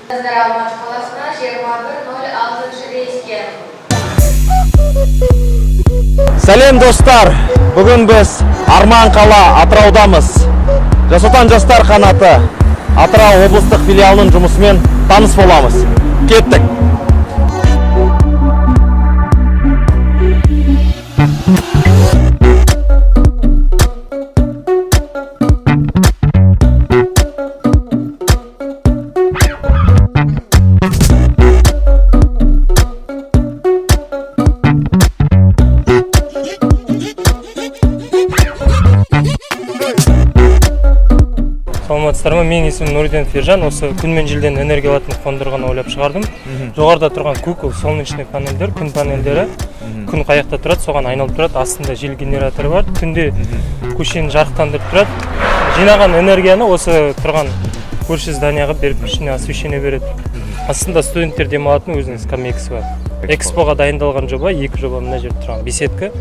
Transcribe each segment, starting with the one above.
Алматы қаласына 21:06 рейске. Сәлем достар, бүгін біз Арман қала Атыраудамыз. Жас отан жастар қанаты Атырау облыстық филиалының жұмысымен таныс боламыз. Кеттік. Саламатсыздар ма? Менің есімім Нұриден Фержан. Осы күн мен желден энергия алатын қондырғыны ойлап шығардым. Жоғарыда тұрған кукол солнечный панельдер, күн панельдері. Күн қаяқта тұрады, соған айналып тұрады. Астында жел генераторы бар. Түнде көшені жарықтандырып тұрады. Жинаған энергияны осы тұрған көрші зданияға беріп, ішіне освещение береді. Астында студенттер демалатын өзінің скамейкасы бар. Экспоға дайындалған жоба, екі жоба мына жерде тұрған беседка.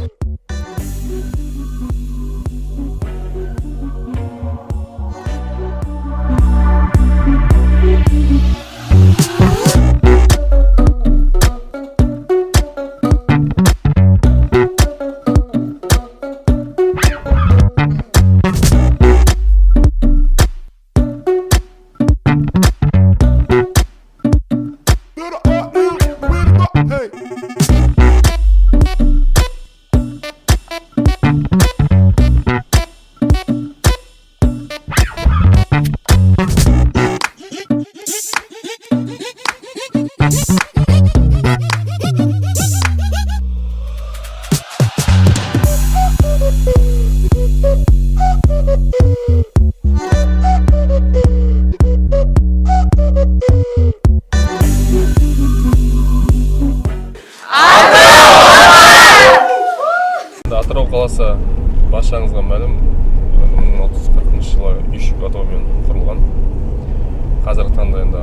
Атырау қаласы баршаңызға мәлім 1940 жылы үйшік атаумен құрылған. Қазіргі таңда енді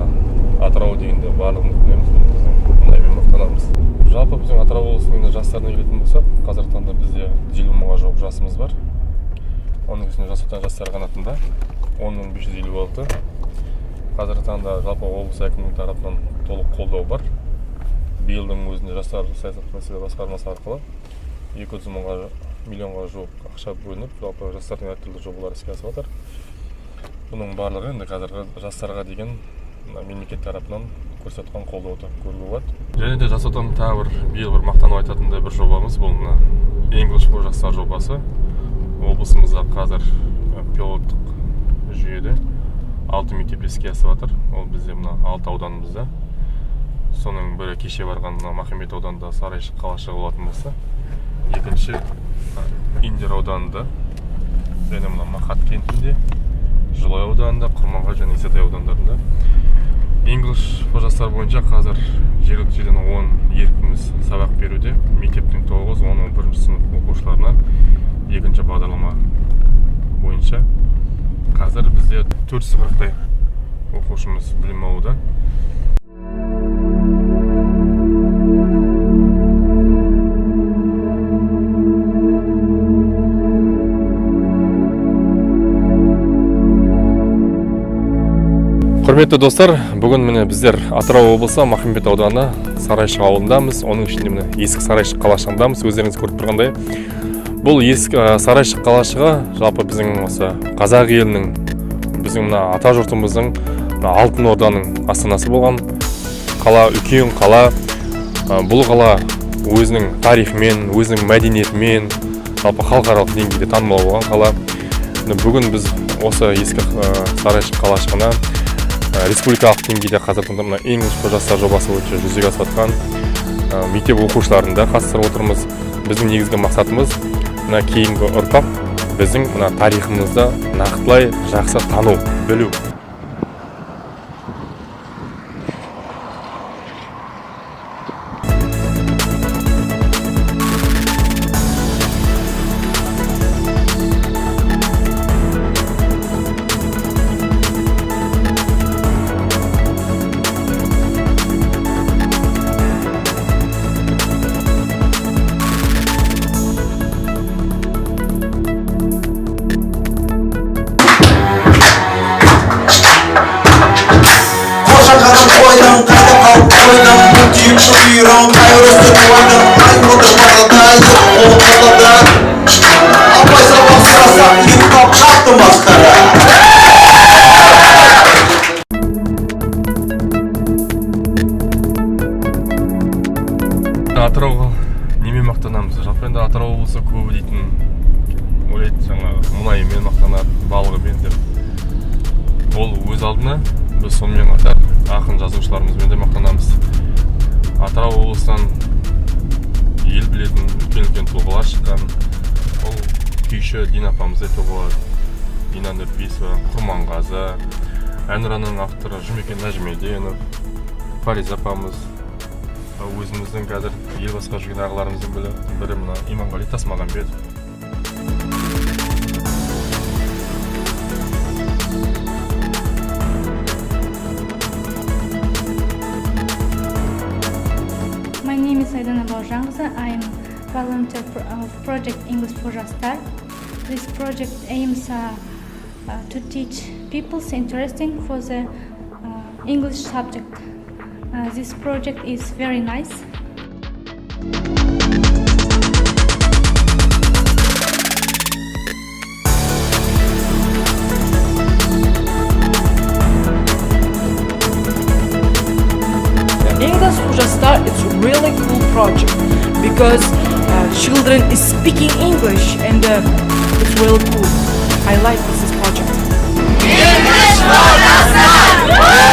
Атырау дегенде барлығымыз білеміз, біздің мұнаймен мақтанамыз. Жалпы біздің Атырау облысының жастарына келетін болсақ, қазіргі таңда бізде 50 мыңға жуық жасымыз бар. Оның ішінде жас отан жастар қанатында 10.556. Қазіргі таңда жалпы облыс әкімінің тарапынан толық қолдау бар. Биылдың өзінде жастар саясат мәселе басқармасы арқылы 200 миллионға жуық ақша бөлініп, жалпы жастардың әртүрлі жобалары іске асып жатыр. Бұның барлығы енді қазіргі жастарға деген мемлекет тарапынан көрсеткен қолдауды көруге болады. Және де жас отан тағы биыл бір мақтанып айтатындай бір жобамыз, бұл мына English for жастар жобасы. Облысымызда қазір пилоттық жүйеде 6 мектеп іске асып жатыр. Ол бізде мына 6 ауданымызда. Соның бірі кеше барған Махамбет ауданында Сарайшық қалашығы болатын болса, екінші Индер ауданында, және мына Мақат кентінде, Жылай ауданында, Құрманғай және Исатай аудандарында. English for жастар бойынша қазір жергілікті жерден 10 еркіміз сабақ беруде. Мектептің 9, 10, 11 сынып оқушыларына екінші бағдарлама бойынша қазір бізде 440-тай оқушымыз білім алуда. Құрметті достар, бүгін міне біздер Атырау облысы Махамбет ауданы Сарайшық ауылындамыз. Оның ішінде міне ескі Сарайшық қалашығындамыз. Өздеріңіз көріп тұрғандай, бұл ескі Сарайшық қалашығы жалпы біздің осы қазақ елінің, біздің мына ата жұртымыздың Алтын Орданың астанасы болған қала, үлкен қала. Бұл қала өзінің тарихымен, өзінің мәдениетімен, жалпы халықаралық деңгейде танымал болған қала. Бүгін біз осы ескі Сарайшық қалашығына республикалық деңгейде қазіргі таңда English for жастар жобасы бойынша жүзеге асып жатқан мектеп оқушыларын да қатыстырып отырмыз. Біздің негізгі мақсатымыз мына кейінгі ұрпақ біздің мына тарихымызды нақтылай жақсы тану, білу. Шокирован, хайросты қуады Аймылды бағада, жоқ қолдада Абай сабақ сұрасақ, ұйықтап қатты масқара Атырауға немен мақтанамыз? Жалпы енді Атырау облысы көбі дейтін ойлайды, жаңағы мұнайымен мақтанады, балығымен деп. Ол өз алдына біз сонымен қатар ақын жазушыларымызбен де мақтанамыз. Атырау облысынан ел білетін үлкен тұлғалар шыққан. Ол күйші Дина апамыз айтуға болады. Дина Нұрпейісова, Құрманғазы, әнұранның авторы Жұмекен Нәжімеденов, Фариза апамыз, өзіміздің қазір ел басқа жүрген ағаларымыздың бірі мына Иманғали Тасмағамбетов. My name is Aydana Baljanqızı. I am volunteer of Project English for Жастар. This project aims to teach people interesting for the English subject. This project is very nice. English for Жастар, it's a really cool project because children is speaking English and it's really cool. I like this project. English for Жастар!